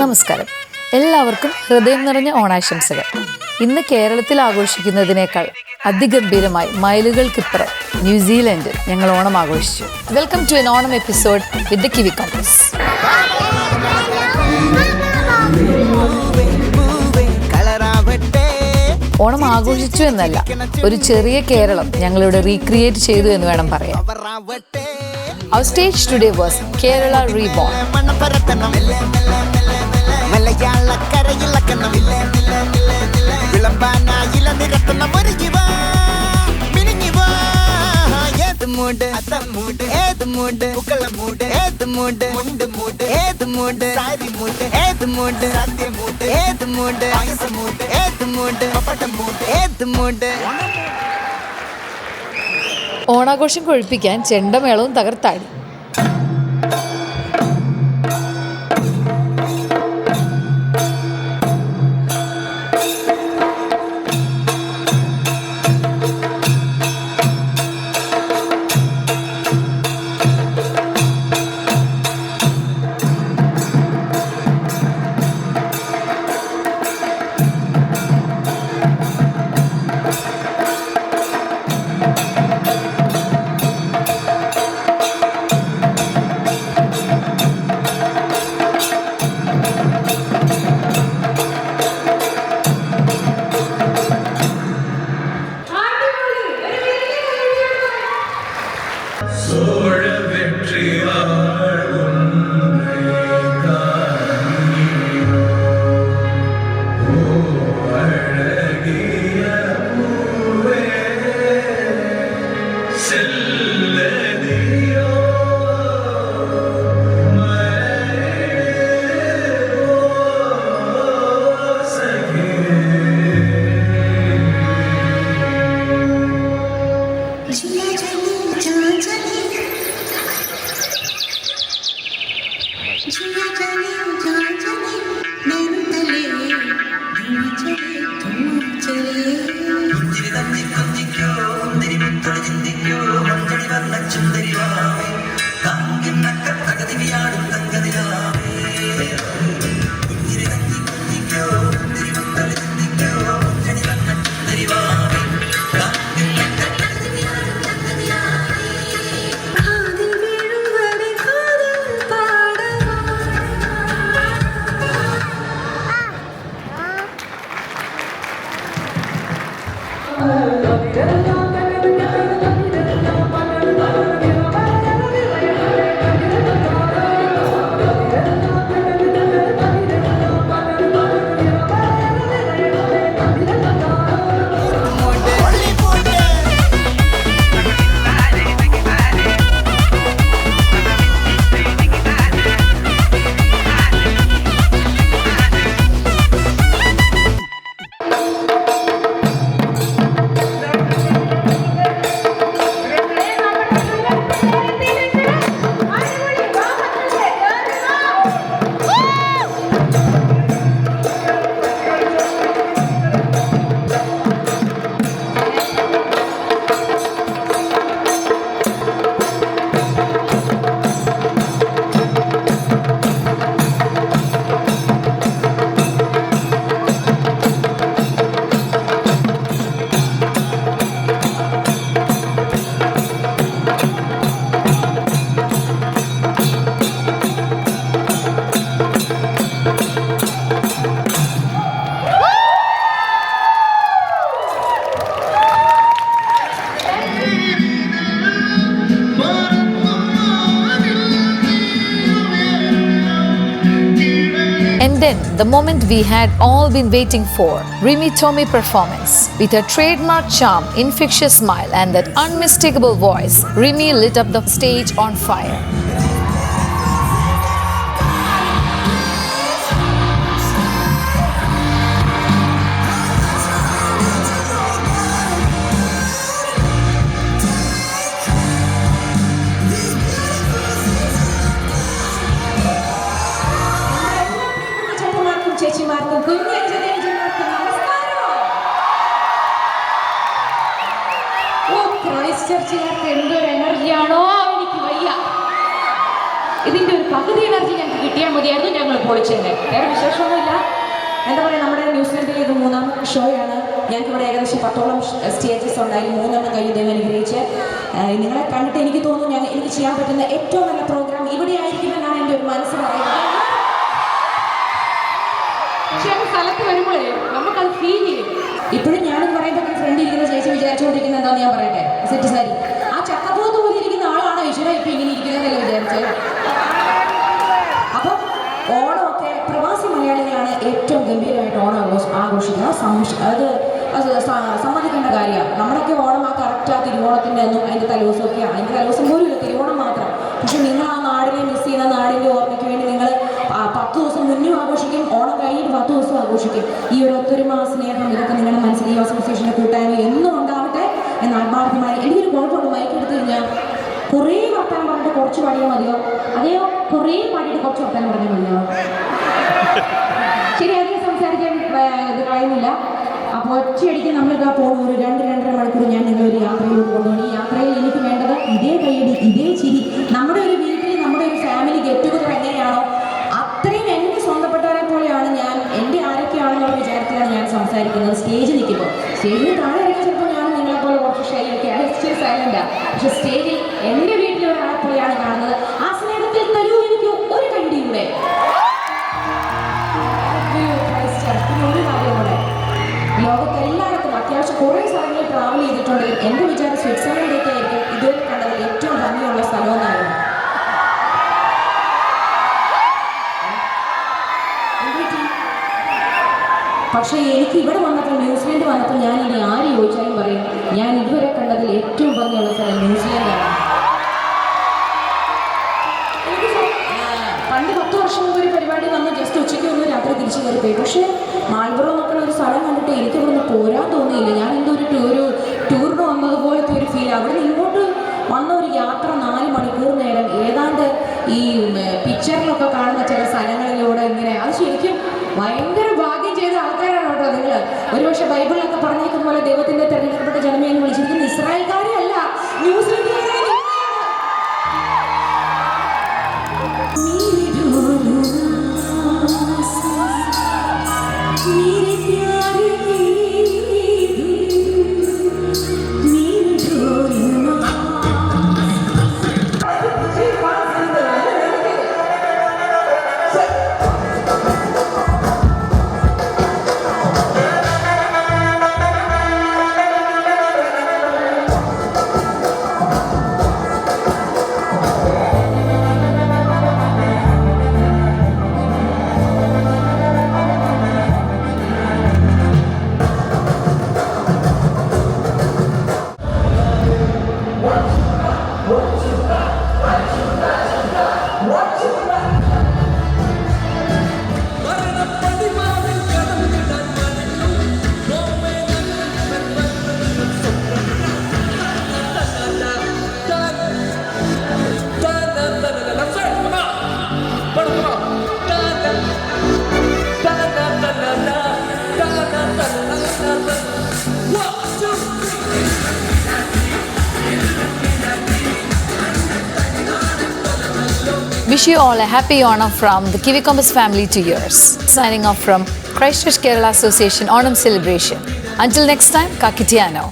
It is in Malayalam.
നമസ്കാരം, എല്ലാവർക്കും ഹൃദയം നിറഞ്ഞ ഓണാശംസകൾ. ഇന്ന് കേരളത്തിൽ ആഘോഷിക്കുന്നതിനേക്കാൾ അതിഗംഭീരമായി മൈലുകൾക്കിപ്പുറം ന്യൂസിലൻഡിൽ ഞങ്ങൾ ഓണം ആഘോഷിച്ചു. Welcome to an Onam episode with the Kiwi Compass. Onam ആഘോഷിച്ചു എന്നല്ല, ഒരു ചെറിയ കേരളം ഞങ്ങളിവിടെ റീക്രിയേറ്റ് ചെയ്തു എന്ന് വേണം പറയാൻ. Our stage today was Kerala Reborn. ഓണാഘോഷം കൊഴുപ്പിക്കാൻ ചെണ്ടമേളവും തകർത്താടി. And then, the moment we had all been waiting for, Rimi Tommy performance. With her trademark charm, infectious smile and that unmistakable voice, Rimi lit up the stage on fire. ചേച്ചിമാർക്കും കുഞ്ഞേജിമാർക്കും നമസ്കാരം. ക്രൈസ്റ്റ് ചർച്ചുകാർക്ക് എന്തൊരു എനർജിയാണോ, എനിക്ക് വയ്യ. ഇതിന്റെ ഒരു പകുതി എനർജി ഞാൻ ഞങ്ങൾക്ക് കിട്ടിയാൽ മതിയായിരുന്നു, ഞങ്ങൾ പൊളിച്ചേനെ. വേറെ വിശേഷമൊന്നുമില്ല. എന്താ പറയുക, നമ്മുടെ ന്യൂസിലൻഡിലെ ഇത് 3ാം ഷോയാണ്. ഞങ്ങൾക്കിവിടെ ഏകദേശം 10ഓളം സ്റ്റേജസ് ഉണ്ടായി. 3 കഴിഞ്ഞ് ദൈവം അനുഗ്രഹിച്ച് നിങ്ങളെ കണ്ടിട്ട് എനിക്ക് തോന്നുന്നു എനിക്ക് ചെയ്യാൻ പറ്റുന്ന ഏറ്റവും നല്ല പ്രോഗ്രാം ഇവിടെ ആയിരിക്കുമെന്നാണ് എൻ്റെ ഒരു മനസ്സ് പറയുന്നത്. പക്ഷേ ആ സ്ഥലത്ത് വരുമ്പോഴേ നമുക്കത് ഫീൽ ചെയ്യും. ഇപ്പോഴും ഞാനെന്ന് പറയുമ്പോൾ ഫ്രണ്ട് ഇരിക്കുന്ന ചേച്ചി വിചാരിച്ചുകൊണ്ടിരിക്കുന്നത് എന്താണെന്ന് ഞാൻ പറയട്ടെ. സെറ്റ് സാരി ആ ചക്കപ്പോത്ത് പോലെ ഇരിക്കുന്ന ആളാണ് ഈശ്വര ഇപ്പം ഇങ്ങനെ ഇരിക്കുന്നതല്ലേ വിചാരിച്ചത്. അപ്പം ഓണമൊക്കെ പ്രവാസി മലയാളികളാണ് ഏറ്റവും ഗംഭീരമായിട്ട് ഓണം ആഘോഷിക്കുക. അത് സമ്മതിക്കേണ്ട കാര്യമാണ്. നമ്മളൊക്കെ ഓണം ആ കറക്റ്റ് ആ തിരുവോണത്തിൻ്റെ ഒന്നും അതിൻ്റെ തലേദിവസമൊക്കെയാണ്. അതിൻ്റെ തലേദിവസം പോലും ഇല്ല, തിരുവോണം മാത്രം. പക്ഷെ നിങ്ങൾ ആ നാടിനെ മിസ് ചെയ്യുന്ന നാടിൻ്റെ ഓർമ്മയ്ക്ക് വേണ്ടി നിങ്ങൾ 10 ദിവസം മുന്നും ആഘോഷിക്കും, ഓണം കഴിഞ്ഞിട്ട് 10 ദിവസം ആഘോഷിക്കും. ഈ ഒരു ഒത്തൊരുമ, സ്നേഹം, ഇതൊക്കെ നിങ്ങളുടെ മനസ്സിൽ ഈ അസോസിയേഷൻ്റെ കൂട്ടായ്മ എന്നും ഉണ്ടാവട്ടെ എന്ന് ആത്മാർത്ഥമായി. എനിക്കൊരു കുഴപ്പമുണ്ട്, മൈക്ക് എടുത്തു കഴിഞ്ഞാൽ കുറേ വർത്താനം പറഞ്ഞിട്ട് കുറച്ച് പാടിയാൽ മതിയോ, അതെയോ കുറേ പാടിയിട്ട് കുറച്ച് വർത്താനം പറഞ്ഞാൽ മതിയോ? ശരി, അധികം സംസാരിക്കാൻ ഇത് കഴിയുന്നില്ല. അപ്പോൾ ഒറ്റയടിക്ക് നമ്മളിതാ പോകുന്ന ഒരു 2-2.5 മണിക്കൂർ ഞാൻ നിങ്ങളൊരു യാത്രയിലൂടെ കൊണ്ടുപോകും. ഈ യാത്രയിൽ എനിക്ക് വേണ്ടത് ഇതേ കൈയടി, ഇതേ ചിരി. നമ്മുടെ ഒരു വീട്ടിൽ നമ്മുടെ ഒരു ഫാമിലി ഗെറ്റ് ടുഗദർ എങ്ങനെയാണോ അത്രയും എൻ്റെ സ്വന്തപ്പെട്ടവരെ പോലെയാണ് ഞാൻ. എൻ്റെ ആരൊക്കെയാണെന്നുള്ള വിചാരത്തിലാണ് ഞാൻ സംസാരിക്കുന്നത്. സ്റ്റേജിൽ നിൽക്കുമ്പോൾ സ്റ്റേജിൽ താഴെ ഇറങ്ങി ചിലപ്പോൾ ഞാൻ നിങ്ങളെപ്പോലെ കുറച്ച് ഷൈയൊക്കെ ഇച്ചിരി സൈലൻ്റാണ്. പക്ഷെ സ്റ്റേജിൽ എൻ്റെ വീട്ടിൽ ഒരാളെ പോലെയാണ് കാണുന്നത്. ആ സ്നേഹത്തിൽ തരൂ എനിക്ക് ഒരു കൈയടി കൂടെ. ഒരു കാര്യം കൂടെ, ലോകത്തെല്ലായിടത്തും അത്യാവശ്യം കുറേ സ്ഥലങ്ങളിൽ ട്രാവൽ ചെയ്തിട്ടുണ്ട്. എൻ്റെ വിചാരം സ്വിറ്റ്സർലൻഡൊക്കെ ആയിരിക്കും ഇതുവരെ കണ്ടതിൽ ഏറ്റവും ഭംഗിയുള്ള സ്ഥലമെന്നായിരുന്നു. പക്ഷേ എനിക്ക് ഇവിടെ വന്നപ്പോൾ, ന്യൂസിലൻഡ് വന്നപ്പോൾ ഞാൻ ഇനി ആര് ചോദിച്ചാലും പറയും ഞാൻ ഇതുവരെ കണ്ടതിൽ ഏറ്റവും ഭംഗിയുള്ള സ്ഥലം ന്യൂസിലൻഡാണ്. പണ്ട് 10 വർഷം മുമ്പ് ഒരു പരിപാടി വന്ന് ജസ്റ്റ് ഉച്ചയ്ക്ക് ഒന്ന് രാത്രി തിരിച്ചു കയറി പോയി. പക്ഷേ മാൾബ്രോ എന്നൊക്കെ ഒരു സ്ഥലം കണ്ടിട്ട് എനിക്ക് ഇവിടുന്ന് പോരാൻ തോന്നിയില്ല. ഞാൻ എന്തോ ഒരു ടൂറിന് വന്നതുപോലത്തെ ഒരു ഫീൽ. അവിടെ നിന്ന് ഇങ്ങോട്ട് വന്ന ഒരു യാത്ര 4 മണിക്കൂർ നേരം ഏതാണ്ട് ഈ പിക്ചറിലൊക്കെ കാണുന്ന ചില സ്ഥലങ്ങളിലൂടെ ഇങ്ങനെ, അത് ശരിക്കും ഭയങ്കര ഭാഗ്യം ചെയ്ത ആൾക്കാരാണ് കേട്ടോ നിങ്ങൾ. ഒരുപക്ഷെ ബൈബിളിലൊക്കെ പറഞ്ഞേക്കുന്ന പോലെ ദൈവത്തിൻ്റെ തിരഞ്ഞെടുക്കപ്പെട്ട ജനമേ എന്ന് വിളിച്ചിരിക്കുന്ന ഇസ്രായേൽക്കാരെ അല്ല, ന്യൂസിലൻഡുകാരെ. Wish you all a happy Onam from the Kiwi Compass family to yours. Signing off from Christchurch Kerala Association Onam celebration. Until next time, Kakitiano.